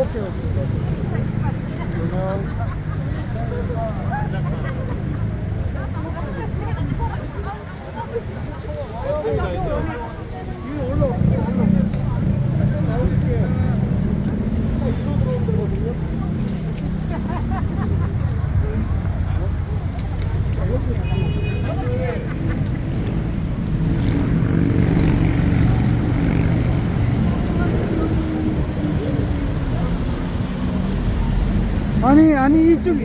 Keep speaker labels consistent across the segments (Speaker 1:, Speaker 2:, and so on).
Speaker 1: 오케이, 오케이. 위에 올라올게요. 나오실게요. 이로 들어오면 되거든요. 아니 이쪽에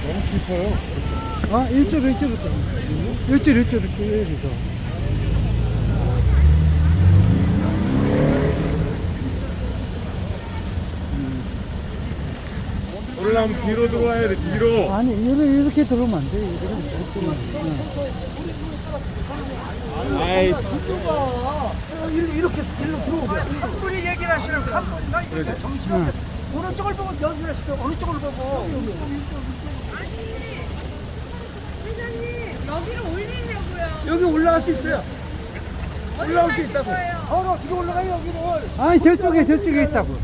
Speaker 2: 너무 깊어요.
Speaker 1: 아 이쪽부터 이쪽 여기서
Speaker 2: 올라오면 뒤로 들어와야 돼, 뒤로.
Speaker 1: 아니 이렇게 들어오면 안 돼. 이렇게 들어오면
Speaker 2: 아이,
Speaker 3: 이렇게 일로 들어오게. 한 분이 얘기를 하시는 한 분이 이렇게 정신없게 어느 쪽을 보고 연수를 시켜 어느 쪽을 보고.
Speaker 4: 회장님 여기를 올리려고요.
Speaker 3: 여기 올라갈 수 있어요. 올라올 수
Speaker 4: 가실
Speaker 3: 있다고.
Speaker 4: 거예요?
Speaker 3: 어떻게 올라가요 여기를?
Speaker 1: 아니 저쪽에 있다고.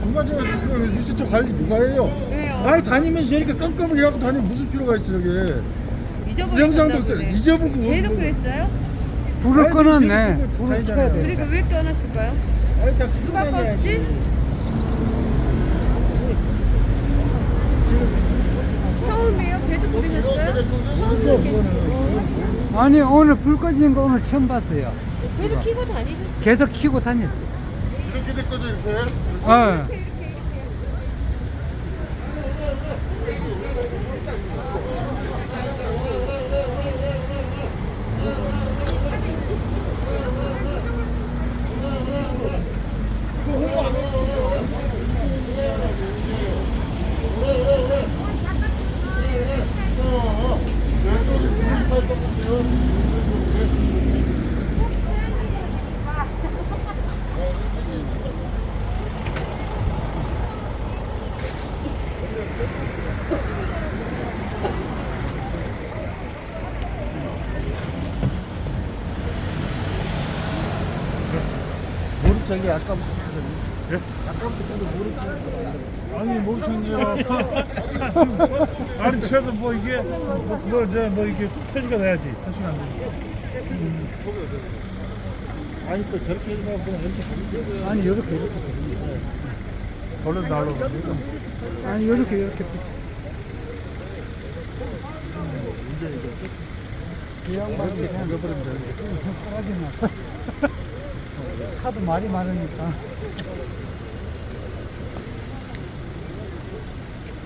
Speaker 2: 누가 저 유세차 관리 누가 해요?
Speaker 4: 왜요?
Speaker 2: 아니 다니면서 이렇게 깜깜하게 하고 다니면 무슨 필요가 있어 여기? 영상도 있어. 잊어보고
Speaker 4: 계속 그랬어요?
Speaker 1: 불을 꺼놨네. 불을 켜야 돼.
Speaker 4: 그러니까 왜 껴놨을까요? 누가 껐지? 처음이에요? 계속 그러셨어요?
Speaker 1: 아니 오늘 불 꺼지는 거 오늘 처음 봤어요.
Speaker 4: 계속 키고 다니셨어요?
Speaker 1: 계속 켜고 다녔어.
Speaker 2: 이렇게 됐거든 이렇게.
Speaker 1: 어.
Speaker 2: 저기 아까 예? 아니 뭐 챙겨. 아니 저도 뭐 이게 뭐 이게 표시가 돼야지. 표시가 안 되니까. 아니 또 저렇게 해가지고 그냥 이렇게
Speaker 1: 아니 이렇게
Speaker 2: 걸로 날로.
Speaker 1: 아니 이렇게 붙여. 이 양반이 그냥 넣어버리면 되는데 하지 마. 하도 말이 많으니까.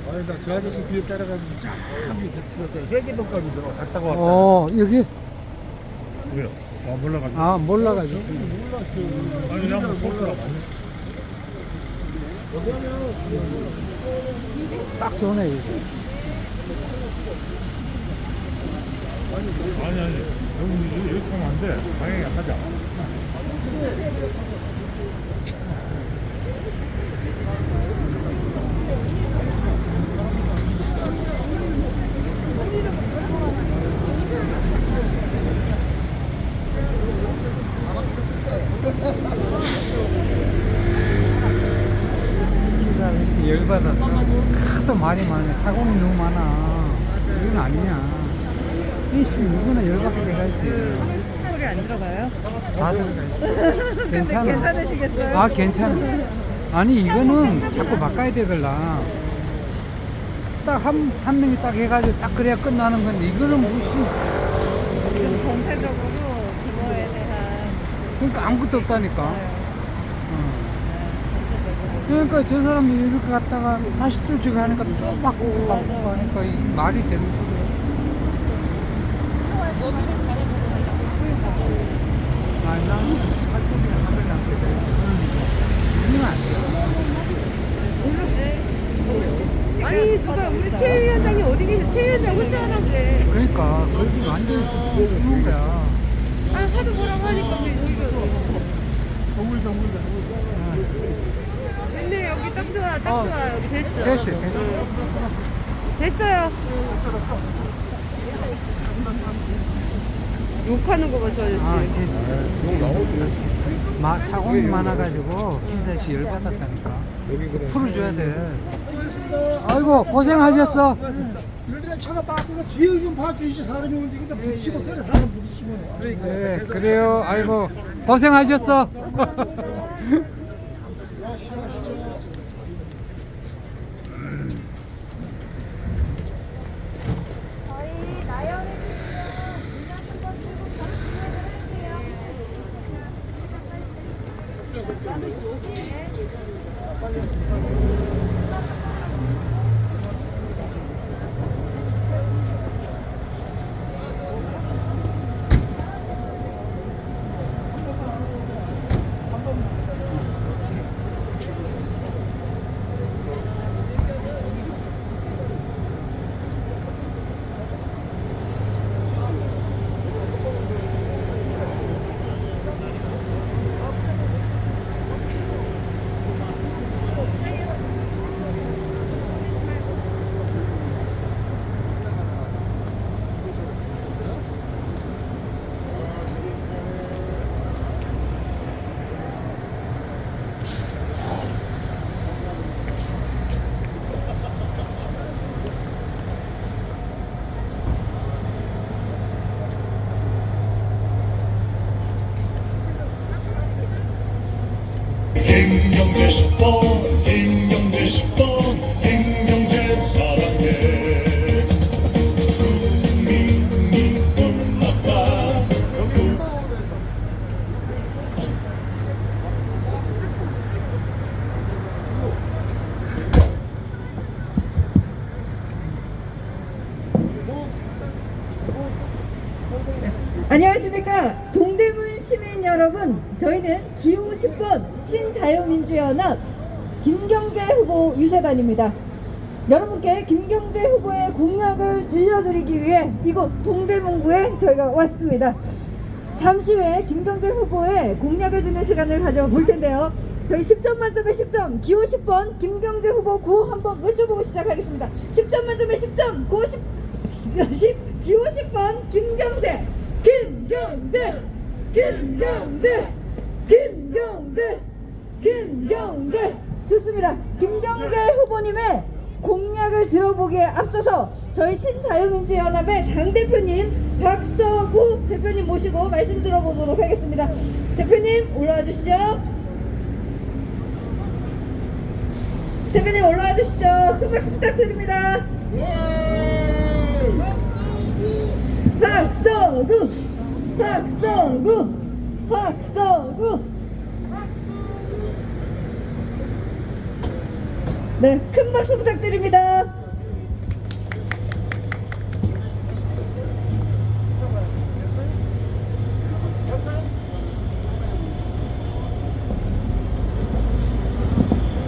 Speaker 2: 아니 나 저 아저씨 뒤에 따라가지고 저기 저 회계동까지 들어 갔다가 왔다.
Speaker 1: 여기
Speaker 2: 왜요? 아 몰라가지고.
Speaker 1: 아 몰라가지고.
Speaker 2: 아니 한번 소스가 많네.
Speaker 1: 딱 좋네 이거.
Speaker 2: 아니 여기 이렇게 하면 안 돼. 방향이 안 맞아.
Speaker 1: 기사 열받았어. 하도 말이 많네. 사고는 너무 많아. 이건 아니냐. 이씨 누구나 열받게 돼가지.
Speaker 4: 소리 안 들어가요?
Speaker 1: 다 들어가. 괜찮아.
Speaker 4: 괜찮으시겠어요?
Speaker 1: 아 괜찮아. 아니 이거는 자꾸 바꿔야 되걸라. 딱 한 명이 딱 해가지고 딱 그래야 끝나는 건데 이거는 무슨
Speaker 4: 좀 전체적으로 그거에 대한
Speaker 1: 그러니까 아무것도 없다니까.
Speaker 4: 전체적으로
Speaker 1: 그러니까 저 사람이 이렇게 갔다가 다시 또 저기 하니까 또 바꾸고 하니까 이 말이 되는 소리야. 아니, 나는 한쪽이랑 하면 안 되잖아. 이러면 안 돼.
Speaker 4: 아니 누가 우리 최 위원장이 어디 계세요? 최 위원장 혼자 하나 그래.
Speaker 1: 그러니까, 거기 완전히 죽는 거야.
Speaker 4: 아 하도 뭐라고 하니까 우리가 근데 여기 딱 좋아, 딱 좋아. 여기 됐어.
Speaker 1: 됐어.
Speaker 4: 됐어요. 욕하는 거 봐, 저 아저씨.
Speaker 1: 아, 됐어. 사공이 많아가지고, 김대씨 열받았다니까. 풀어줘야 돼. 아이고, 고생하셨어.
Speaker 3: 이런 차가 빠지고 뒤에 좀 봐주시 사람이 오는데 이거 부딪히고 그래 사람 부딪히면
Speaker 1: 네, 그래요. 아이고, 고생하셨어.
Speaker 5: 저희 나열해 주시면 문장 한번 쓰고 바로 진행을
Speaker 6: 김경재 10번 김경재 10번 김경재 사랑해 국민이 끝났다
Speaker 7: 안녕하십니까 동대문 시민 여러분, 저희는 기호 10번 신자유민주연합 김경재 후보 유세단입니다. 여러분께 김경재 후보의 공약을 들려드리기 위해 이곳 동대문구에 저희가 왔습니다. 잠시 후에 김경재 후보의 공약을 듣는 시간을 가져볼 텐데요. 저희 10점 만점에 10점, 기호 10번 김경재 후보 구호 한번 외쳐보고 시작하겠습니다. 10점 만점에 10점, 기호 10번 김경재, 김경재, 김경재, 김경재, 김경재. 좋습니다. 김경재 후보님의 공약을 들어보기에 앞서서 저희 신자유민주연합의 당대표님 박서구 대표님 모시고 말씀 들어보도록 하겠습니다. 대표님 올라와 주시죠. 대표님 올라와 주시죠. 큰 박수 부탁드립니다. 박서구, 박서구, 박서구. 네, 큰 박수 부탁드립니다.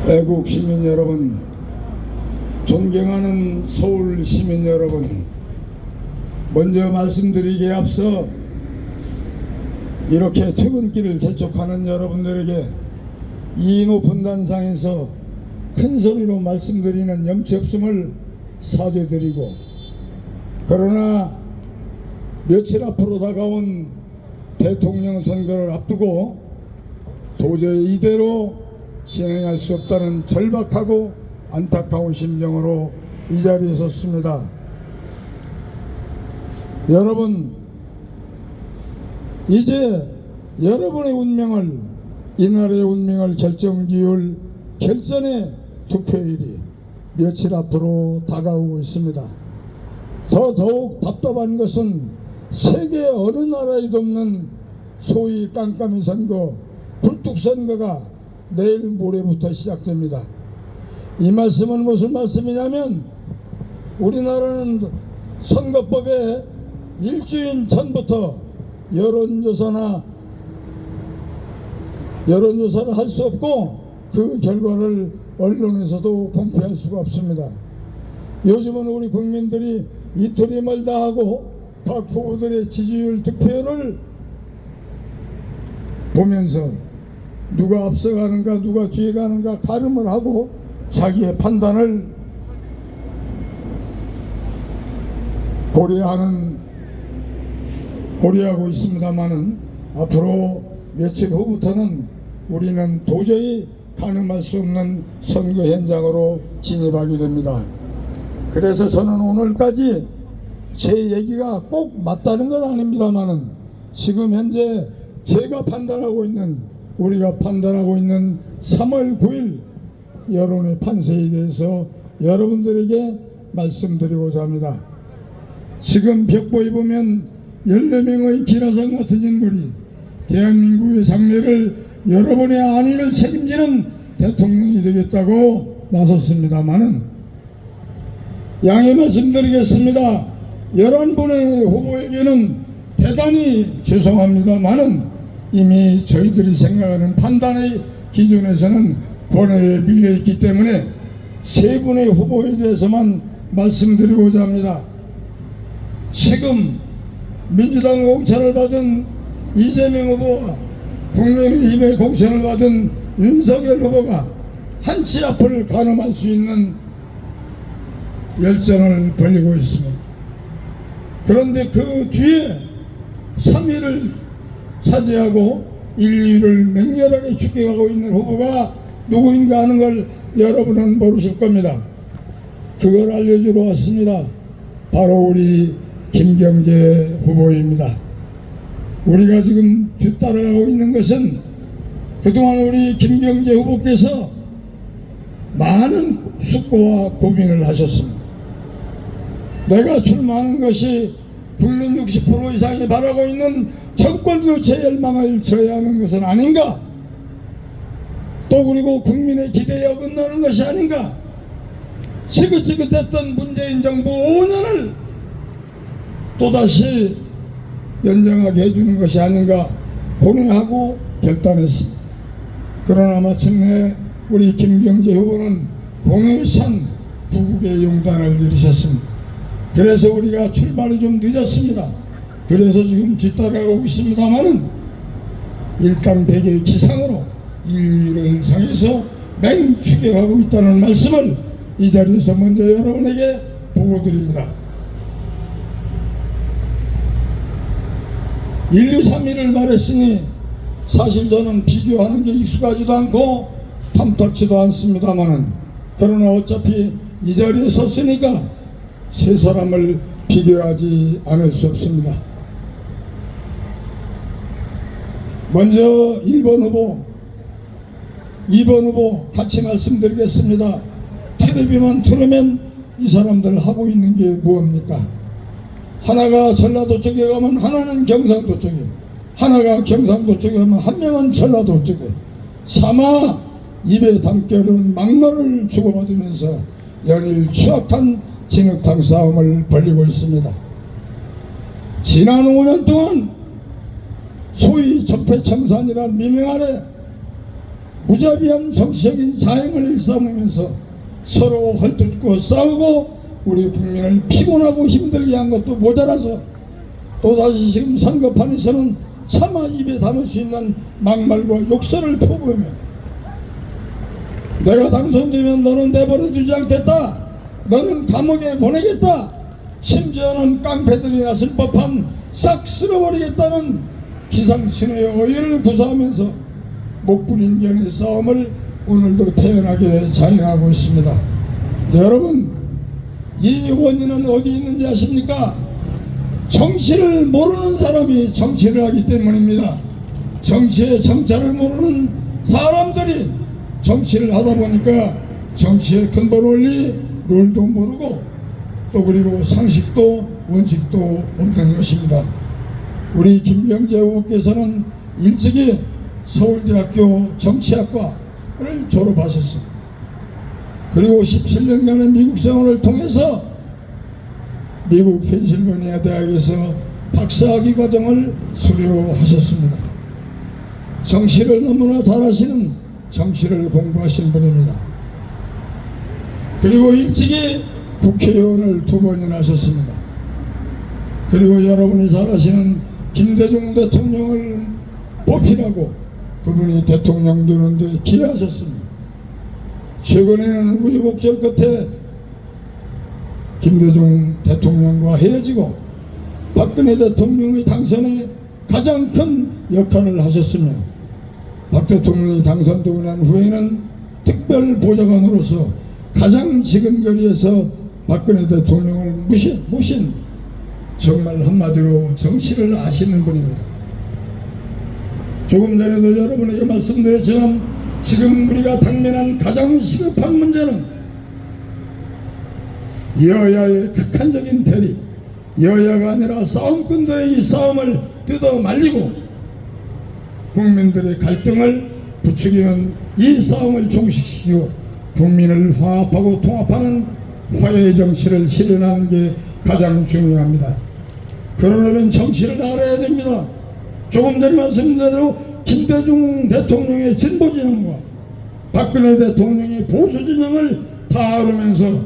Speaker 8: 애국 시민 여러분, 존경하는 서울 시민 여러분, 먼저 말씀드리기에 앞서 이렇게 퇴근길을 재촉하는 여러분들에게 이 높은 단상에서 큰 소리로 말씀드리는 염치 없음을 사죄드리고, 그러나 며칠 앞으로 다가온 대통령 선거를 앞두고 도저히 이대로 진행할 수 없다는 절박하고 안타까운 심정으로 이 자리에 섰습니다. 여러분, 이제 여러분의 운명을, 이 나라의 운명을 결정지을 결전의 투표일이 며칠 앞으로 다가오고 있습니다. 더더욱 답답한 것은 세계 어느 나라에도 없는 소위 깜깜이 선거, 불뚝 선거가 내일 모레부터 시작됩니다. 이 말씀은 무슨 말씀이냐면 우리나라는 선거법에 일주일 전부터 여론조사를 할 수 없고 그 결과를 언론에서도 공표할 수가 없습니다. 요즘은 우리 국민들이 이틀이 멀다 하고 각 후보들의 지지율 득표율을 보면서 누가 앞서가는가 누가 뒤에 가는가 가름을 하고 자기의 판단을 고려하고 있습니다마는 앞으로 며칠 후부터는 우리는 도저히 가늠할 수 없는 선거 현장으로 진입하게 됩니다. 그래서 저는 오늘까지 제 얘기가 꼭 맞다는 건 아닙니다만은 지금 현재 우리가 판단하고 있는 3월 9일 여론의 판세에 대해서 여러분들에게 말씀드리고자 합니다. 지금 벽보에 보면 14명의 기라상 같은 인물이 대한민국의 장래를 여러분의 안위를 책임지는 대통령이 되겠다고 나섰습니다마는 양해 말씀드리겠습니다. 11분의 후보에게는 대단히 죄송합니다마는 이미 저희들이 생각하는 판단의 기준에서는 권한에 밀려있기 때문에 3분의 후보에 대해서만 말씀드리고자 합니다. 지금 민주당 공천을 받은 이재명 후보와 국민의힘의 공천을 받은 윤석열 후보가 한치 앞을 가늠할 수 있는 열전을 벌이고 있습니다. 그런데 그 뒤에 3위를 차지하고 1, 2위를 맹렬하게 추격하고 있는 후보가 누구인가 하는 걸 여러분은 모르실 겁니다. 그걸 알려주러 왔습니다. 바로 우리 김경재 후보입니다. 우리가 지금 뒤따라가고 있는 것은 그동안 우리 김경재 후보께서 많은 숙고와 고민을 하셨습니다. 내가 출마하는 것이 국민 60% 이상이 바라고 있는 정권교체 열망을 져야 하는 것은 아닌가? 또 그리고 국민의 기대에 어긋나는 것이 아닌가? 지긋지긋했던 문재인 정부 5년을 또다시 연장하게 해주는 것이 아닌가 고뇌하고 결단했습니다. 그러나 마침내 우리 김경재 후보는 공회에 찬 부국의 용단을 이루셨습니다. 그래서 우리가 출발이 좀 늦었습니다. 그래서 지금 뒤따라가고 있습니다만은 일당백의 기상으로 1위를 상해서 맹추격하고 있다는 말씀을 이 자리에서 먼저 여러분에게 보고드립니다. 1, 2, 3위를 말했으니 사실 저는 비교하는 게 익숙하지도 않고 탐탁지도 않습니다만은 그러나 어차피 이 자리에 섰으니까 세 사람을 비교하지 않을 수 없습니다. 먼저 1번 후보, 2번 후보 같이 말씀드리겠습니다. 텔레비만 틀으면 이 사람들 하고 있는 게 무엇입니까? 하나가 전라도 쪽에 가면 하나는 경상도 쪽에, 하나가 경상도 쪽에 가면 한 명은 전라도 쪽에 차마 입에 담기 어려운 막말을 주고받으면서 연일 추악한 진흙탕 싸움을 벌이고 있습니다. 지난 5년 동안 소위 적폐청산이란 미명 아래 무자비한 정치적인 자행을 일삼으면서 서로 헐뜯고 싸우고 우리 국민을 피곤하고 힘들게 한 것도 모자라서 또다시 지금 선거판에서는 차마 입에 담을 수 있는 막말과 욕설을 퍼부으며 내가 당선되면 너는 내버려 두지 않겠다, 너는 감옥에 보내겠다, 심지어는 깡패들이 나설 법한 싹 쓸어버리겠다는 기상천외의 어휘를 구사하면서 목부린 연의 싸움을 오늘도 태연하게 자행하고 있습니다. 여러분, 이 원인은 어디 있는지 아십니까? 정치를 모르는 사람이 정치를 하기 때문입니다. 정치의 정자를 모르는 사람들이 정치를 하다 보니까 정치의 근본 원리, 룰도 모르고 또 그리고 상식도 원칙도 없는 것입니다. 우리 김경재 후보께서는 일찍이 서울대학교 정치학과 졸업하셨습니다. 그리고 17년간의 미국 생활을 통해서 미국 펜실베니아 대학에서 박사학위 과정을 수료하셨습니다. 정치를 너무나 잘하시는 정치를 공부하신 분입니다. 그리고 일찍이 국회의원을 2번이나 하셨습니다. 그리고 여러분이 잘 아시는 김대중 대통령을 뽑히라고 그분이 대통령 되는데 기여하셨습니다. 최근에는 우여곡절 끝에 김대중 대통령과 헤어지고 박근혜 대통령의 당선에 가장 큰 역할을 하셨으며 박 대통령이 당선되고 난 후에는 특별보좌관으로서 가장 지근거리에서 박근혜 대통령을 모신 정말 한마디로 정치를 아시는 분입니다. 조금 전에도 여러분에게 말씀드렸지만 지금 우리가 당면한 가장 시급한 문제는 여야의 극한적인 대립, 여야가 아니라 싸움꾼들의 이 싸움을 뜯어 말리고 국민들의 갈등을 부추기는 이 싸움을 종식시키고 국민을 화합하고 통합하는 화해의 정치를 실현하는 게 가장 중요합니다. 그러려면 정치를 알아야 됩니다. 조금 전에 말씀드린 대로 김대중 대통령의 진보 진영과 박근혜 대통령의 보수 진영을 다루면서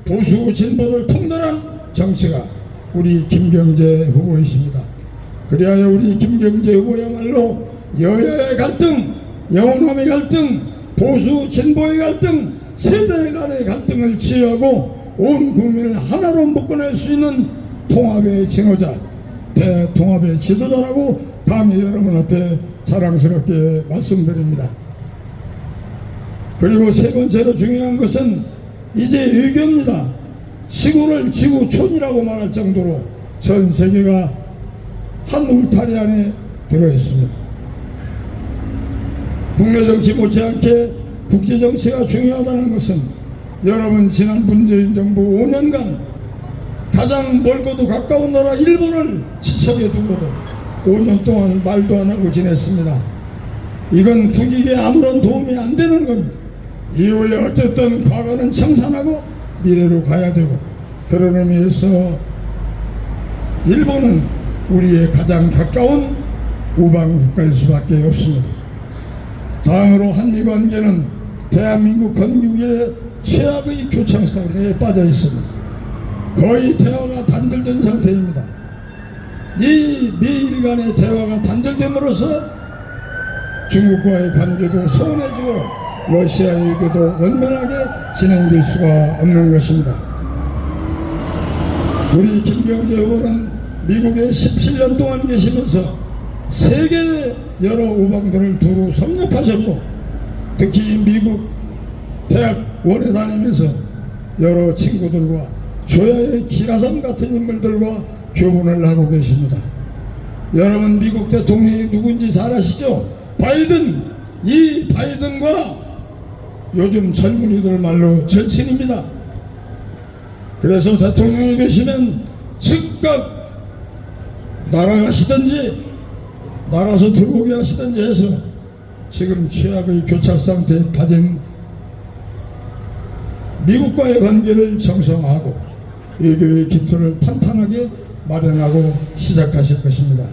Speaker 8: 보수 진보를 통달한 정치가 우리 김경재 후보이십니다. 그리하여 우리 김경재 후보야말로 여야의 갈등, 영혼함의 갈등, 보수 진보의 갈등, 세대 간의 갈등을 치유하고 온 국민을 하나로 묶어낼 수 있는 통합의 징후자, 대통합의 지도자라고 감히 여러분한테 자랑스럽게 말씀드립니다. 그리고 세 번째로 중요한 것은 이제 외교입니다. 지구를 지구촌이라고 말할 정도로 전 세계가 한 울타리 안에 들어있습니다. 국내 정치 못지않게 국제 정치가 중요하다는 것은 여러분 지난 문재인 정부 5년간 가장 멀고도 가까운 나라 일본을 지척에 두고도 5년 동안 말도 안 하고 지냈습니다. 이건 국익에 아무런 도움이 안 되는 겁니다. 이후에 어쨌든 과거는 청산하고 미래로 가야 되고 그런 의미에서 일본은 우리의 가장 가까운 우방 국가일 수밖에 없습니다. 다음으로 한미관계는 대한민국 건국의 최악의 교착상태에 빠져 있습니다. 거의 대화가 단절된 상태입니다. 이 미일 간의 대화가 단절됨으로써 중국과의 관계도 소원해지고 러시아에게도 원만하게 진행될 수가 없는 것입니다. 우리 김경재 후보는 미국에 17년 동안 계시면서 세계 여러 우방들을 두루 섭렵하셨고 특히 미국 대학원에 다니면서 여러 친구들과 조야의 기라성 같은 인물들과 교분을 하고 계십니다. 여러분 미국 대통령이 누군지 잘 아시죠? 바이든. 이 바이든과 요즘 젊은이들 말로 절친입니다. 그래서 대통령이 되시면 즉각 날아가시든지 나가서 들어오게 하시든지 해서 지금 최악의 교착 상태에 빠진 미국과의 관계를 정상화하고 외교의 기틀을 탄탄하게 마련하고 시작하실 것입니다.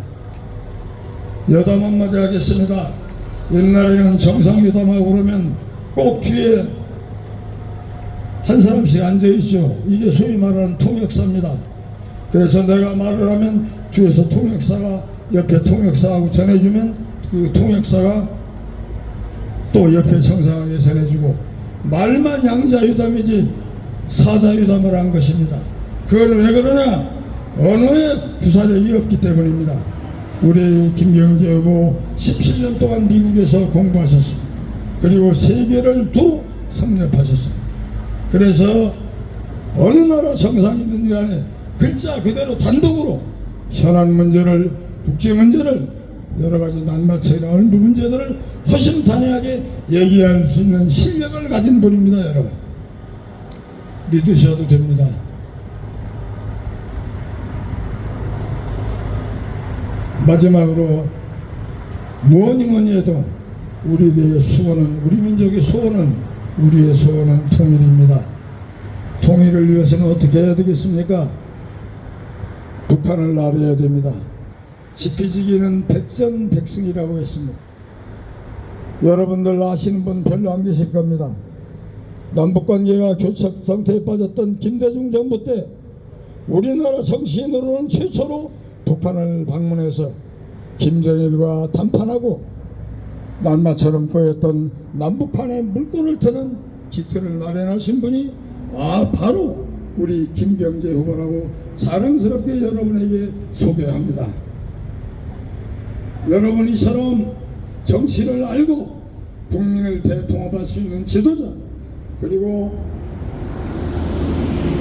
Speaker 8: 여담 한마디 하겠습니다. 옛날에는 정상회담하고 그러면 꼭 뒤에 한 사람씩 앉아있죠. 이게 소위 말하는 통역사입니다. 그래서 내가 말을 하면 뒤에서 통역사가 옆에 통역사하고 전해주면 그 통역사가 또 옆에 정상하게 전해주고 말만 양자유담이지 사자유담을 한 것입니다. 그걸 왜 그러냐? 언어에 구사력이 없기 때문입니다. 우리 김경재 후보 17년 동안 미국에서 공부하셨습니다. 그리고 세계를 두 섭렵하셨습니다. 그래서 어느 나라 정상이든지 간에 글자 그대로 단독으로 현안 문제를 국제 문제를 여러 가지 낱맞춰 나올 문제들을 허심탄회하게 얘기할 수 있는 실력을 가진 분입니다. 여러분 믿으셔도 됩니다. 마지막으로 뭐니 해도 우리의 수호는, 우리 민족의 수호는, 우리의 수호는 통일입니다. 통일을 위해서는 어떻게 해야 되겠습니까? 북한을 알아야 됩니다. 지피지기는 백전백승이라고 했습니다. 여러분들 아시는 분 별로 안 계실 겁니다. 남북관계가 교착 상태에 빠졌던 김대중 정부 때 우리나라 정치인으로는 최초로 북한을 방문해서 김정일과 담판하고 날마처럼 꼬였던 남북한의 물꼬를 트는 기틀을 마련하신 분이 바로 우리 김경재 후보라고 자랑스럽게 여러분에게 소개합니다. 여러분이 이처럼 정치를 알고 국민을 대통합할 수 있는 지도자, 그리고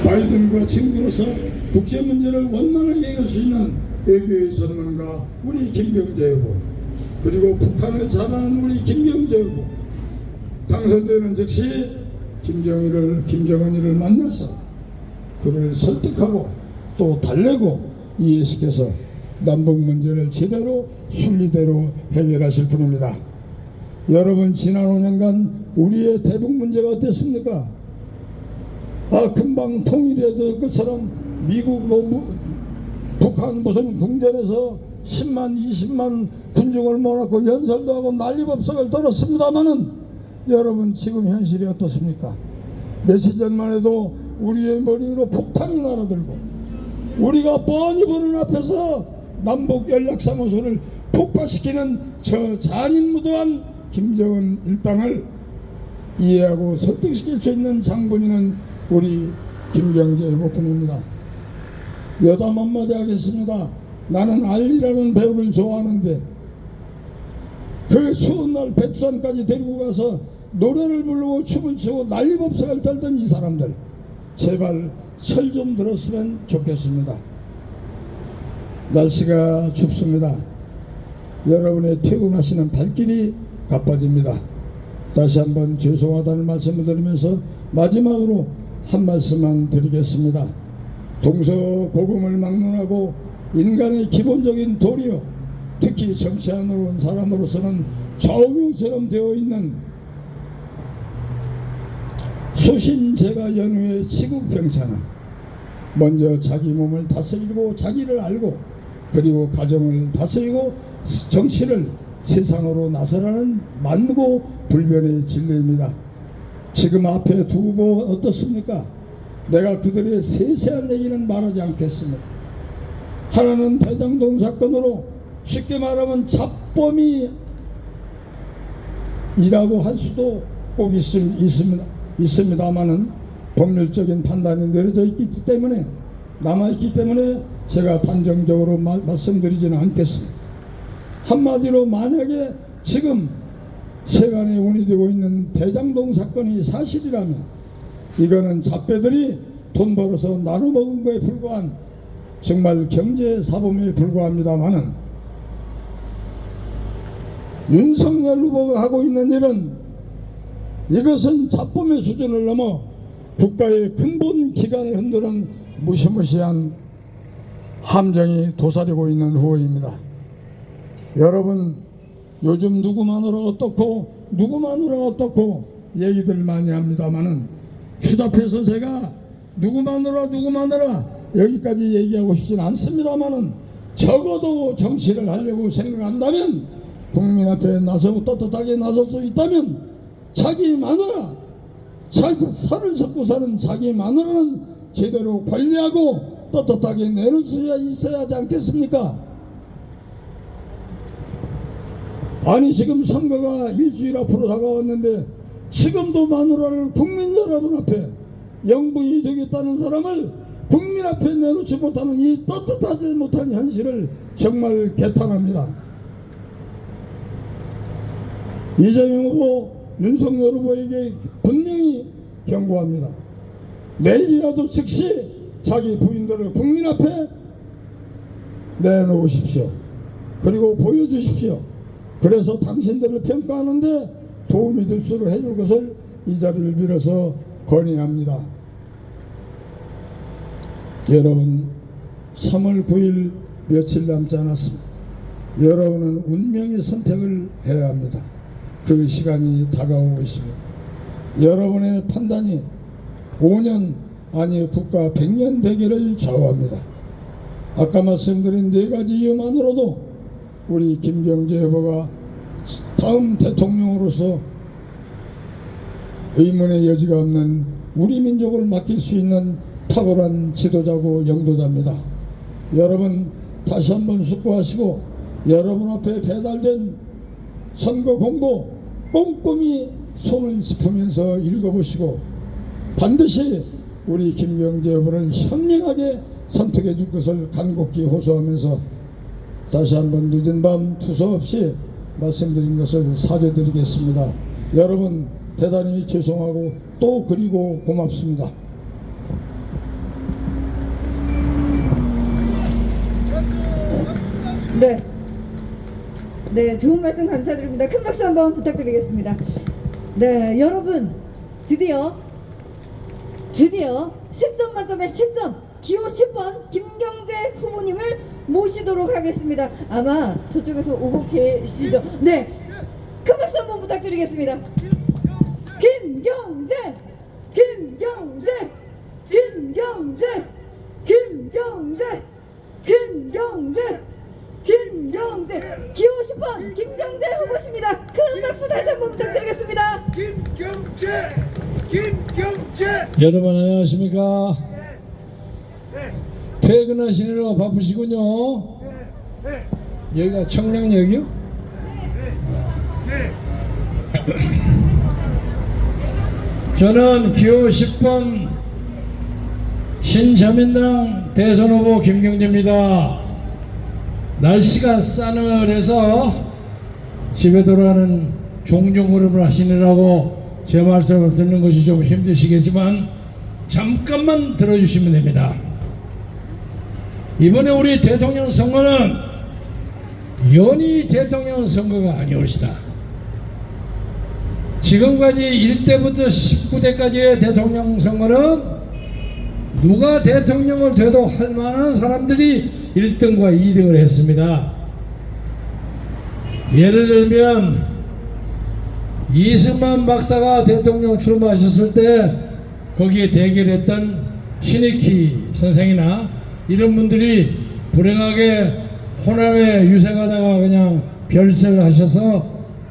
Speaker 8: 바이든과 친구로서 국제 문제를 원만하게 해결할 수 있는 외교의 전문가 우리 김경재 후보, 그리고 북한을 잘하는 우리 김경재 후보, 당선되는 즉시 김정은이를 만나서 그를 설득하고 또 달래고 이해시켜서 남북 문제를 제대로 순리대로 해결하실 분입니다. 여러분, 지난 5년간 우리의 대북 문제가 어땠습니까? 금방 통일해도 것처럼 미국 북한 무슨 궁전에서 10만 20만 군중을 모아놓고 연설도 하고 난리법석을 떨었습니다마는 여러분, 지금 현실이 어떻습니까? 며칠 전만 해도 우리의 머리 위로 폭탄이 날아들고 우리가 뻔히 보는 앞에서 남북 연락사무소를 폭파시키는 저 잔인무도한 김정은 일당을 이해하고 설득시킬 수 있는 장본인은 우리 김경재 후보뿐입니다. 여담 한마디 하겠습니다. 나는 알리라는 배우를 좋아하는데 그 추운 날 백두산까지 데리고 가서 노래를 부르고 춤을 추고 난리법석을 떨던 이 사람들, 제발 철 좀 들었으면 좋겠습니다. 날씨가 춥습니다. 여러분의 퇴근하시는 발길이 가빠집니다. 다시 한번 죄송하다는 말씀을 드리면서 마지막으로 한 말씀만 드리겠습니다. 동서고금을 막론하고 인간의 기본적인 도리요, 특히 정치안으로 온 사람으로서는 좌우명처럼 되어 있는 수신제가 연후의 치국병차는 먼저 자기 몸을 다스리고 자기를 알고 그리고 가정을 다스리고 정치를 세상으로 나서라는 만무고 불변의 진리입니다. 지금 앞에 두 후보 어떻습니까? 내가 그들의 세세한 얘기는 말하지 않겠습니다. 하나는 대장동 사건으로 쉽게 말하면 잡범이라고 할 수도 꼭 있습니다만은 법률적인 판단이 내려져 있기 때문에 남아있기 때문에 제가 단정적으로 말씀드리지는 않겠습니다. 한마디로 만약에 지금 세간에 운이되고 있는 대장동 사건이 사실이라면 이거는 잡배들이 돈 벌어서 나눠먹은 거에 불과한 정말 경제사범에 불과합니다마는 윤석열 후보가 하고 있는 일은 이것은 잡범의 수준을 넘어 국가의 근본 기관을 흔드는 무시무시한 함정이 도사리고 있는 후보입니다. 여러분, 요즘 누구 마누라 어떻고 얘기들 많이 합니다마는 휴답해서 제가 누구 마누라 여기까지 얘기하고 싶진 않습니다마는 적어도 정치를 하려고 생각한다면 국민한테 떳떳하게 나설 수 있다면 자기 마누라, 살을 섞고 사는 자기 마누라는 제대로 관리하고 떳떳하게 내놓을 수 있어야 하지 않겠습니까? 아니, 지금 선거가 일주일 앞으로 다가왔는데 지금도 마누라를 국민 여러분 앞에 영부인이 되겠다는 사람을 국민 앞에 내놓지 못하는 이 떳떳하지 못한 현실을 정말 개탄합니다. 이재명 후보, 윤석열 후보에게 분명히 경고합니다. 내일이라도 즉시 자기 부인들을 국민 앞에 내놓으십시오. 그리고 보여주십시오. 그래서 당신들을 평가하는데 도움이 될 수 있도록 해줄 것을 이 자리를 빌어서 건의합니다. 여러분, 3월 9일 며칠 남지 않았습니다. 여러분은 운명의 선택을 해야 합니다. 그 시간이 다가오고 있습니다. 여러분의 판단이 5년 아니 국가 100년 되기를 좌우합니다. 아까 말씀드린 4가지 이유만으로도 우리 김경재 후보가 다음 대통령으로서 의문의 여지가 없는 우리 민족을 맡길 수 있는 탁월한 지도자고 영도자입니다. 여러분 다시 한번 숙고하시고 여러분 앞에 배달된 선거 공보 꼼꼼히 손을 짚으면서 읽어보시고 반드시 우리 김경재 후보를 현명하게 선택해 줄 것을 간곡히 호소하면서 다시 한번 늦은 밤 투서 없이 말씀드린 것을 사죄드리겠습니다. 여러분 대단히 죄송하고 또 그리고 고맙습니다.
Speaker 7: 네, 좋은 말씀 감사드립니다. 큰 박수 한번 부탁드리겠습니다. 네, 여러분 드디어 10점 만점에 10점 기호 10번 김경재 후보님을 모시도록 하겠습니다. 아마 저쪽에서 오고 계시죠? 네, 큰 박수 한번 부탁드리겠습니다. 김경재 기호 10번 김경재 후보십니다. 큰 박수 다시 한번 부탁드리겠습니다.
Speaker 3: 김경재.
Speaker 8: 여러분 안녕하십니까? 퇴근하시느라 바쁘시군요. 여기가 청량역이요? 저는 기호 10번 신자민당 대선 후보 김경재입니다. 날씨가 싸늘해서 집에 돌아가는 종종걸음을 하시느라고 제 말씀을 듣는 것이 좀 힘드시겠지만 잠깐만 들어주시면 됩니다. 이번에 우리 대통령 선거는 연이 대통령 선거가 아니올시다. 지금까지 1대부터 19대까지의 대통령 선거는 누가 대통령을 돼도 할 만한 사람들이 1등과 2등을 했습니다. 예를 들면 이승만 박사가 대통령 출마하셨을 때 거기에 대결했던 신익희 선생이나 이런 분들이 불행하게 호남에 유색하다가 그냥 별세를 하셔서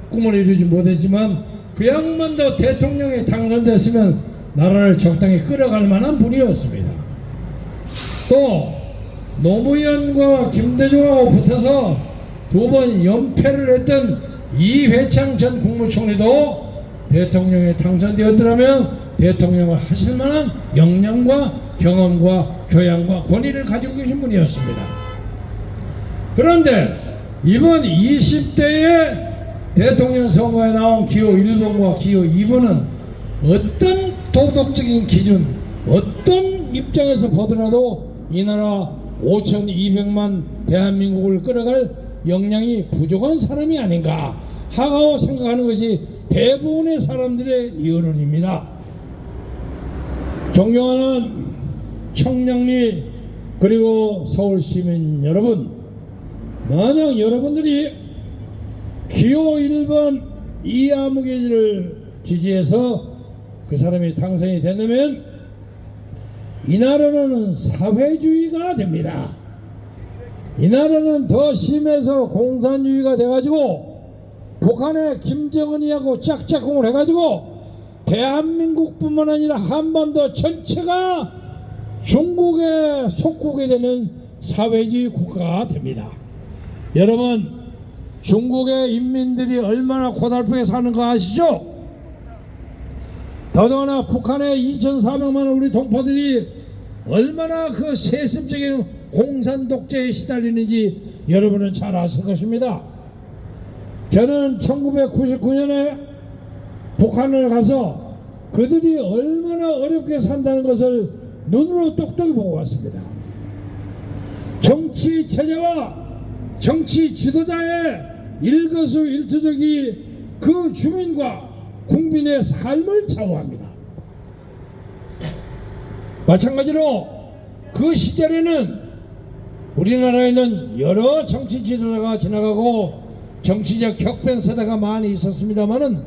Speaker 8: 꿈을 이루지 못했지만 그 양반도 대통령에 당선됐으면 나라를 적당히 끌어갈 만한 분이었습니다. 또 노무현과 김대중하고 붙어서 2번 연패를 했던 이회창 전 국무총리도 대통령에 당선되었더라면 대통령을 하실 만한 역량과 경험과 교양과 권위를 가지고 계신 분이었습니다. 그런데 이번 20대의 대통령 선거에 나온 기호 1번과 기호 2번은 어떤 도덕적인 기준, 어떤 입장에서 보더라도 이 나라 5,200만 대한민국을 끌어갈 역량이 부족한 사람이 아닌가 하고 생각하는 것이 대부분의 사람들의 여론입니다. 존경하는 청량리 그리고 서울시민 여러분, 만약 여러분들이 기호 1번 이아무개를 지지해서 그 사람이 당선이 된다면 이 나라는 사회주의가 됩니다. 이 나라는 더 심해서 공산주의가 돼가지고 북한의 김정은이하고 짝짝꿍을 해가지고 대한민국뿐만 아니라 한반도 전체가 중국의 속국이 되는 사회주의 국가가 됩니다. 여러분, 중국의 인민들이 얼마나 고달프게 사는 거 아시죠? 더더구나 북한의 2,400만 우리 동포들이 얼마나 그 세습적인 공산 독재에 시달리는지 여러분은 잘 아실 것입니다. 저는 1999년에 북한을 가서 그들이 얼마나 어렵게 산다는 것을 눈으로 똑똑히 보고 왔습니다. 정치 체제와 정치 지도자의 일거수일투족이 그 주민과 국민의 삶을 좌우합니다. 마찬가지로 그 시절에는 우리나라에는 여러 정치 지도자가 지나가고
Speaker 9: 정치적 격변 세대가 많이 있었습니다만은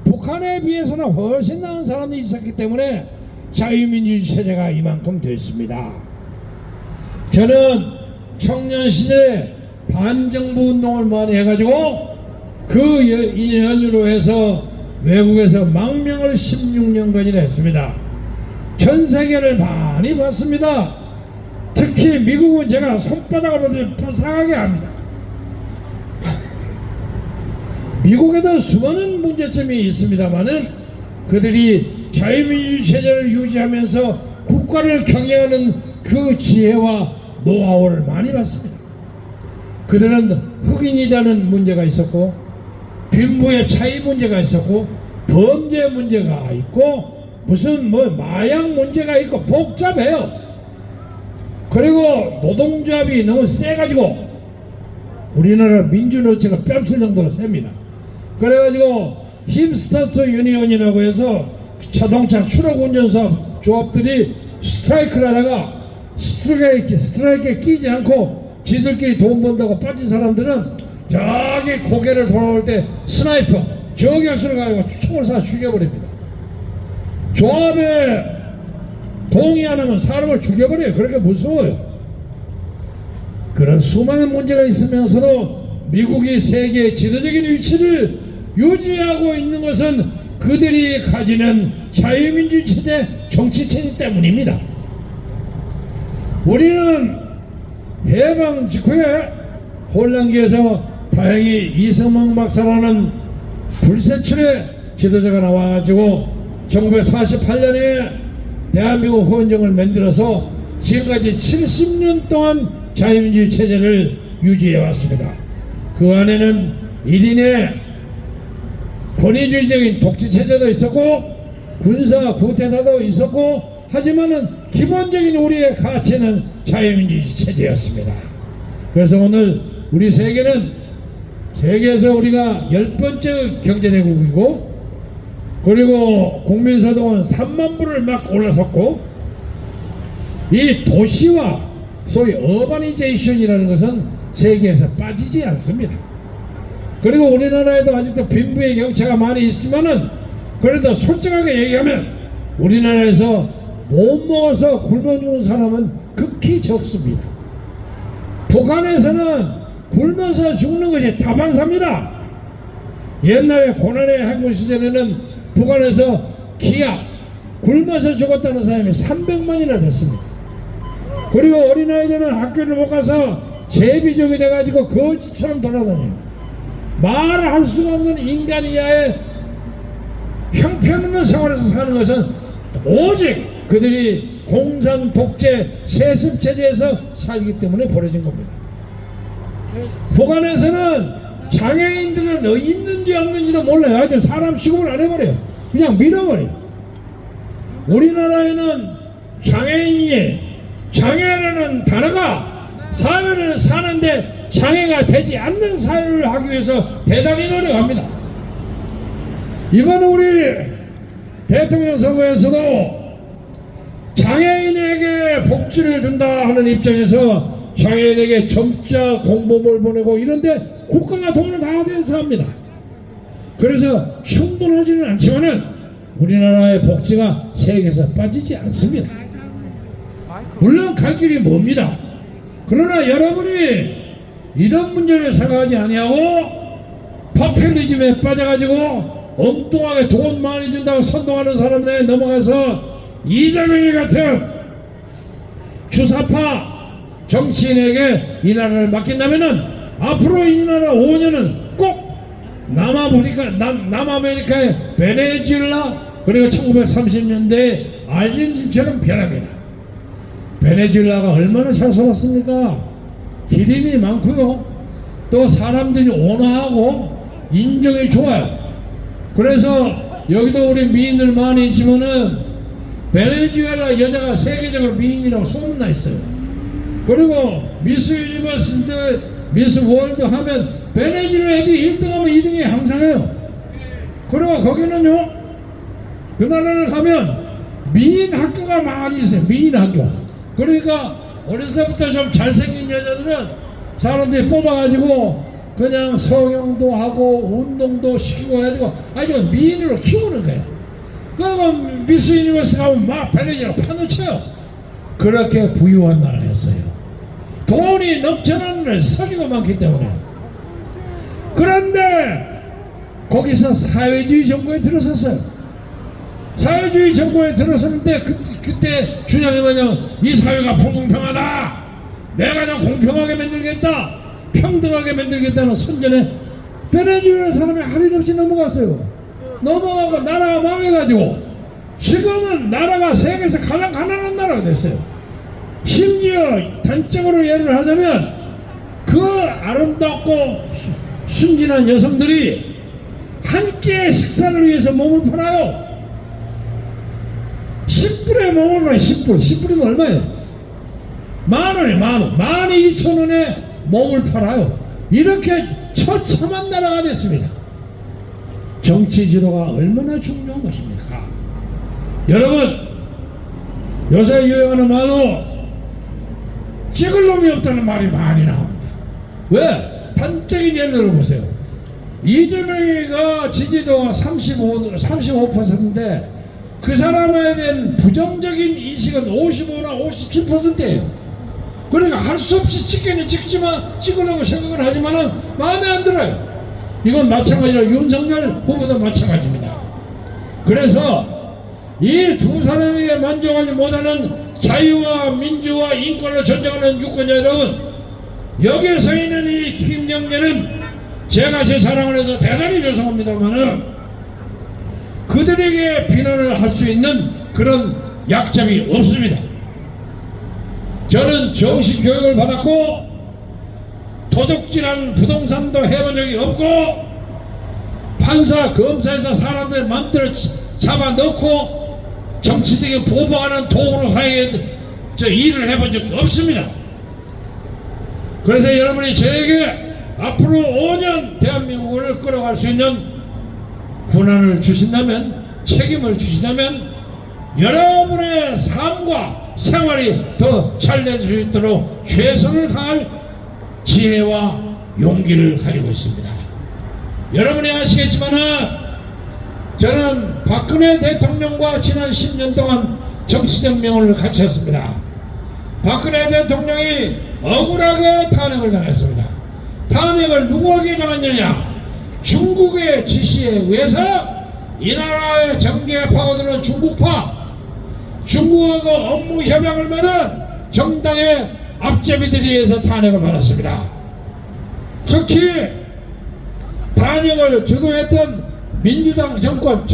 Speaker 9: 북한에 비해서는 훨씬 나은 사람들이 있었기 때문에 자유민주주의 체제가 이만큼 됐습니다. 저는 청년 시절에 반정부 운동을 많이 해가지고 그 연유로 해서 외국에서 망명을 16년간이나 했습니다. 전 세계를 많이 봤습니다. 특히 미국은 제가 손바닥으로 불쌍하게 합니다. 미국에도 수많은 문제점이 있습니다만은 그들이 자유민주주의 체제를 유지하면서 국가를 경영하는 그 지혜와 노하우를 많이 봤습니다. 그들은 흑인이라는 문제가 있었고 빈부의 차이 문제가 있었고 범죄 문제가 있고 무슨 마약 문제가 있고 복잡해요. 그리고 노동조합이 너무 세가지고 우리나라 민주노총가 뺨칠 정도로 셉니다. 그래가지고 힙스터트 유니온이라고 해서 자동차 추락 운전사 조합들이 스트라이크를 하다가 스트라이크에 끼지 않고 지들끼리 돈 번다고 빠진 사람들은 저기 고개를 돌아올 때 스나이퍼 저격수를 가지고 총을 쏴 죽여버립니다. 조합에 동의 안 하면 사람을 죽여버려요. 그렇게 무서워요. 그런 수많은 문제가 있으면서도 미국이 세계의 지도적인 위치를 유지하고 있는 것은 그들이 가지는 자유민주 체제 정치 체제 때문입니다. 우리는 해방 직후에 혼란기에서 다행히 이승만 박사라는 불세출의 지도자가 나와가지고 1948년에 대한민국 헌정을 만들어서 지금까지 70년 동안 자유민주 체제를 유지해 왔습니다. 그 안에는 1인의 권위주의적인 독재 체제도 있었고 군사 구태타도 있었고 하지만은 기본적인 우리의 가치는 자유민주주의 체제였습니다. 그래서 오늘 우리 세계에서 우리가 10번째 경제대국이고 그리고 국민소득은 3만 불을 막 올라섰고 이 도시화 소위 어바니제이션이라는 것은 세계에서 빠지지 않습니다. 그리고 우리나라에도 아직도 빈부의 격차가 많이 있지만은 그래도 솔직하게 얘기하면 우리나라에서 못 먹어서 굶어 죽은 사람은 극히 적습니다. 북한에서는 굶어서 죽는 것이 다반사입니다. 옛날에 고난의 항구 시절에는 북한에서 기약 굶어서 죽었다는 사람이 300만이나 됐습니다. 그리고 어린아이들은 학교를 못 가서 제비족이 돼가지고 거지처럼 돌아다녀요. 말을 할 수가 없는 인간 이하의 형편없는 생활에서 사는 것은 오직 그들이 공산 독재 세습 체제에서 살기 때문에 벌어진 겁니다. 북한에서는 장애인들은 있는지 없는지도 몰라요. 아직 사람 취급을 안 해버려요. 그냥 밀어버려요. 우리나라에는 장애라는 단어가 사회를 사는데 장애가 되지 않는 사회를 하기 위해서 대단히 노력합니다. 이번 우리 대통령 선거에서도 장애인에게 복지를 준다 하는 입장에서 장애인에게 점자 공범을 보내고 이런데 국가가 돈을 다 대서 합니다. 그래서 충분하지는 않지만은 우리나라의 복지가 세계에서 빠지지 않습니다. 물론 갈 길이 멉니다. 그러나 여러분이 이런 문제를 생각하지 아니하고 포퓰리즘에 빠져가지고 엉뚱하게 돈 많이 준다고 선동하는 사람들에 넘어가서 이재명이 같은 주사파 정치인에게 이 나라를 맡긴다면은 앞으로 이 나라 5년은 꼭 남아메리카의 베네수엘라 그리고 1930년대의 아르헨티나처럼 변합니다. 베네수엘라가 얼마나 잘 살았습니까? 기름이 많고요. 또 사람들이 온화하고 인정이 좋아요. 그래서 여기도 우리 미인들 많이 있지만은 베네수엘라 여자가 세계적으로 미인이라고 소문나 있어요. 그리고 미스 유니버시티, 미스 월드 하면 베네수엘라 애들이 1등하면 2등이 항상 해요. 그리고 거기는요, 그 나라를 가면 미인 학교가 많이 있어요. 미인 학교. 그러니까 어려서부터 좀 잘생긴 여자들은 사람들이 뽑아가지고 그냥 성형도 하고 운동도 시키고 해가지고 아주 미인으로 키우는 거예요. 그리고 미스 유니버스 가면 막 벨리지로 파놓쳐요. 그렇게 부유한 나라였어요. 돈이 넘쳐나는 나라에서 서기가 많기 때문에. 그런데 거기서 사회주의 정부에 들어섰어요. 사회주의 정부에 들어섰는데 그때 주장이 뭐냐면 이 사회가 불공평하다. 내가 더 공평하게 만들겠다. 평등하게 만들겠다는 선전에 베네수엘라 사람이 할 일 없이 넘어갔어요. 넘어가고 나라가 망해가지고 지금은 나라가 세계에서 가장 가난한 나라가 됐어요. 심지어 단적으로 예를 하자면 그 아름답고 순진한 여성들이 한 끼의 식사를 위해서 몸을 팔아요. 10불에 몸을 팔아요. 10불이면 얼마예요? 만원에 만원. 12,000원에 몸을 팔아요. 이렇게 처참한 나라가 됐습니다. 정치 지도가 얼마나 중요한 것입니까? 여러분, 요새 유행하는 말로 찍을 놈이 없다는 말이 많이 나옵니다. 왜? 단적인 예를 들어보세요. 이재명이가 지지도가 35%인데 그 사람에 대한 부정적인 인식은 55나 57%예요. 그러니까 할 수 없이 찍기는 찍지만 찍으려고 생각을 하지만은 마음에 안 들어요. 이건 마찬가지로 윤석열 후보도 마찬가지입니다. 그래서 이 두 사람에게 만족하지 못하는 자유와 민주와 인권을 존중하는 유권자 여러분, 여기에 서 있는 이 김경재는 제가 제 자랑을 해서 대단히 죄송합니다만은 그들에게 비난을 할 수 있는 그런 약점이 없습니다. 저는 정식 교육을 받았고 도둑질한 부동산도 해본 적이 없고 판사, 검사에서 사람들의 맘대로 잡아넣고 정치적인 보복하는 도구로 사회에 일을 해본 적도 없습니다. 그래서 여러분이 저에게 앞으로 5년 대한민국을 끌어갈 수 있는 권한을 주신다면, 책임을 주신다면 여러분의 삶과 생활이 더 잘 될 수 있도록 최선을 다할 지혜와 용기를 가지고 있습니다. 여러분이 아시겠지만은 저는 박근혜 대통령과 지난 10년 동안 정치적 명을 같이 했습니다. 박근혜 대통령이 억울하게 탄핵을 당했습니다. 탄핵을 누구에게 당했느냐? 중국의 지시에 의해서 이 나라의 정계에 파고드는 중국파, 중국하고 업무 협약을 맺은 정당의 앞제비들에 의해서 탄핵을 받았습니다. 특히 탄핵을 주도했던 민주당 정권,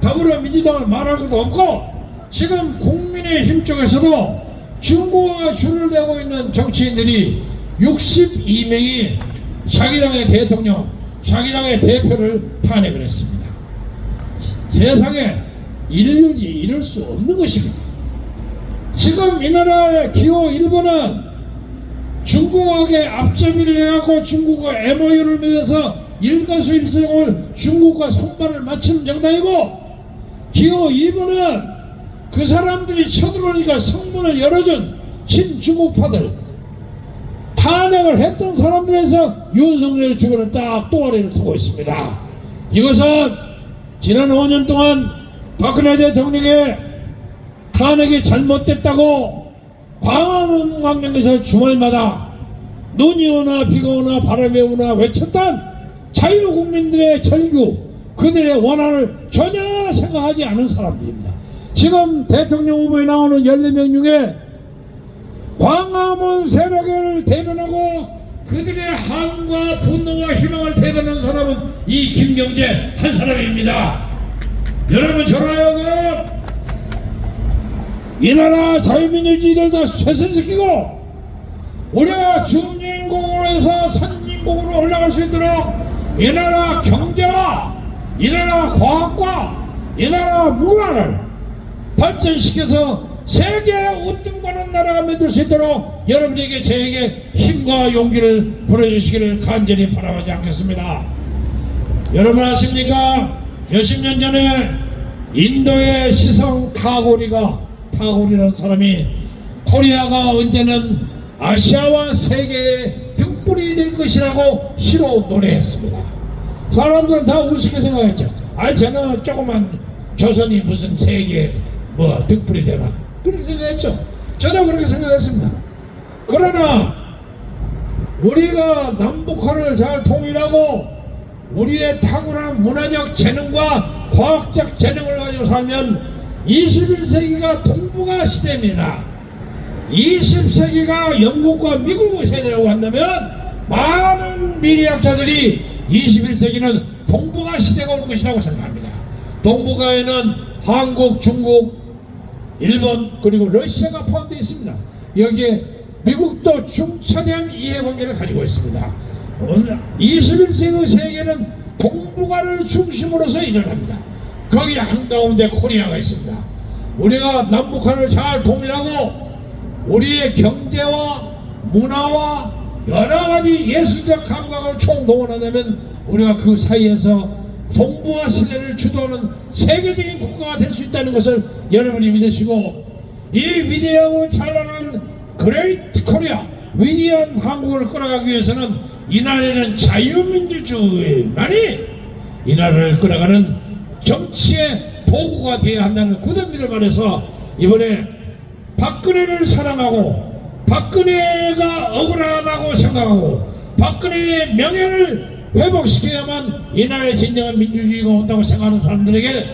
Speaker 9: 더불어민주당을 말할 것도 없고 지금 국민의힘 쪽에서도 중국과 줄을 대고 있는 정치인들이 62명이 자기당의 대통령, 자기당의 대표를 탄핵을 했습니다. 세상에 인륜이 이럴 수 없는 것입니다. 지금 이 나라의 기호 1번은 중국에게 앞제비를 해갖고 중국과 MOU를 맺어서 일거수일투족을 중국과 손발을 맞추는 정당이고, 기호 2번은 그 사람들이 쳐들어오니까 성문을 열어준 친중국파들, 탄핵을 했던 사람들에서 윤석열 주변을 딱 또아리를 두고 있습니다. 이것은 지난 5년 동안 박근혜 대통령의 탄핵이 잘못됐다고 광화문 광장에서 주말마다 눈이 오나 비가 오나 바람이 오나 외쳤던 자유국민들의 절규, 그들의 원한을 전혀 생각하지 않은 사람들입니다. 지금 대통령 후보에 나오는 14명 중에 광화문 세력을 대변하고 그들의 한과 분노와 희망을 대변하는 사람은 이 김경재 한 사람입니다. 여러분, 저로 하여금 이 나라 자유민주주의들도 쇄신시키고 우리가 중진국으로서 선진국으로 올라갈 수 있도록 이 나라 경제와 이 나라 과학과 이 나라 문화를 발전시켜서 세계 우등받는 나라가 만들 수 있도록 여러분에게 저에게 힘과 용기를 부려주시기를 간절히 바라지 않겠습니다. 여러분 아십니까? 몇십 년 전에 인도의 시성 타고리라는 사람이 코리아가 언제는 아시아와 세계의 등불 등불이 될 것이라고 시로 노래했습니다. 사람들은 다 우습게 생각했죠. 아이 저는 조그만 조선이 무슨 세계에 뭐 등불이 되나 그렇게 생각했죠. 저도 그렇게 생각했습니다. 그러나 우리가 남북한을 잘 통일하고 우리의 탁월한 문화적 재능과 과학적 재능을 가지고 살면 21세기가 동북아 시대입니다. 20세기가 영국과 미국 세대라고 한다면 많은 미래학자들이 21세기는 동북아 시대가 올 것이라고 생각합니다. 동북아에는 한국, 중국, 일본 그리고 러시아가 포함되어 있습니다. 여기에 미국도 중차대한 이해관계를 가지고 있습니다. 오늘 21세기 세계는 동북아를 중심으로서 일어납니다. 거기 한가운데 코리아가 있습니다. 우리가 남북한을 잘 통일하고 우리의 경제와 문화와 여러가지 예술적 감각을 총동원하려면 우리가 그 사이에서 동북아 시대를 주도하는 세계적인 국가가 될 수 있다는 것을 여러분이 믿으시고 이 위대하고 찬란한 그레이트 코리아 위대한 한국을 끌어가기 위해서는 이 나라에는 자유민주주의만이 이 나라를 끌어가는 정치의 도구가 되어야 한다는 굳은 믿음을 말해서 이번에 박근혜를 사랑하고 박근혜가 억울하다고 생각하고 박근혜의 명예를 회복시켜야만 이 나라의 진정한 민주주의가 온다고 생각하는 사람들에게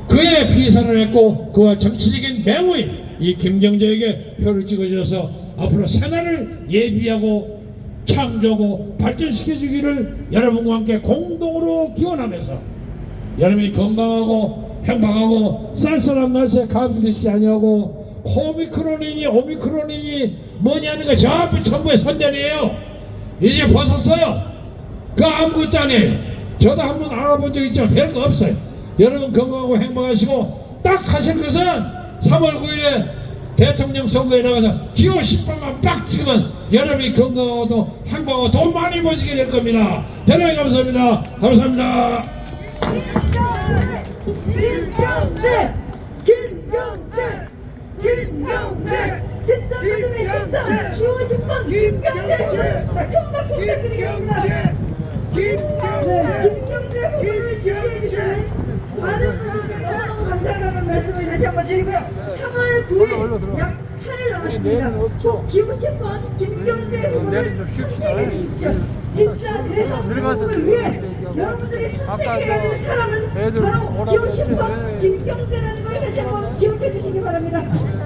Speaker 9: 그의 비선을 했고 그와 정치적인 맹우인 이 김경재에게 표를 찍어주셔서 앞으로 새날을 예비하고 창조하고 발전시켜주기를 여러분과 함께 공동으로 기원하면서 여러분이 건강하고 행복하고 쌀쌀한 날씨에 감기 드시지 아니하고 코미크론이니 오미크론이니 뭐니 하는 거 저 앞에 전부의 선전이에요. 이제 벗었어요. 그 아무것도 아니에요. 저도 한번 알아본 적 있지만 별거 없어요. 여러분 건강하고 행복하시고 딱 하실 것은 3월 9일에 대통령 선거에 나가서 기호 10번만 딱 찍으면 여러분이 건강하고 행복하고 돈 많이 버시게 될 겁니다. 대단히 감사합니다. 감사합니다.
Speaker 7: 김경재! 김경재! 김경재! 진짜 믿음의 심장! 기호 10번 김경재! 큰 박수 부탁드리겠습니다. 네, 김경재 후보를 지지해주시는 많은 분들께 너무너무 감사하다는 말씀을 다시 한번 드리고요. 3월 9일 약 8일 남았습니다. 꼭 기호 10번 김경재 후보를 선택해 주십시오. 진짜 대한민국을 위해 여러분들이 선택해야 될 사람은 바로 기호 10번 김경재라는 걸 다시 한번 기억해 주시기 바랍니다.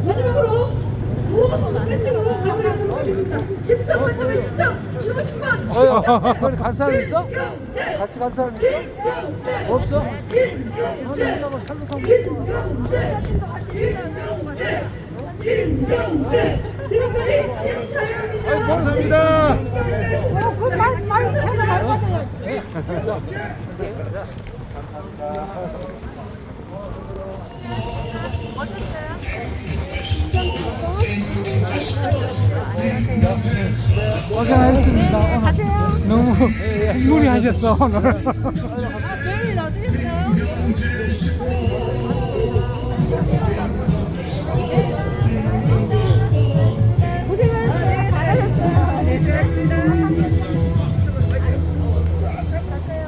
Speaker 7: 마지막으로 구호 외침으로 마무리하도록 하겠습니다. 10점 만점에 10점 기호 10번
Speaker 1: 거기 갈 사람 있어?
Speaker 7: 김경재
Speaker 1: 같이 갈 사람 있어?
Speaker 7: 김경재
Speaker 1: 없어?
Speaker 7: 김경재 김경재 김경재 지금까지 신차영이죠.
Speaker 1: 감사합니다. 고생하셨습니다.
Speaker 4: 가세요.
Speaker 1: 너무 무리하셨어 오늘.
Speaker 4: 내일 놔드렸어요. 고생하셨어요. 잘하셨어요. 네, 수고하셨습니다. 가세요.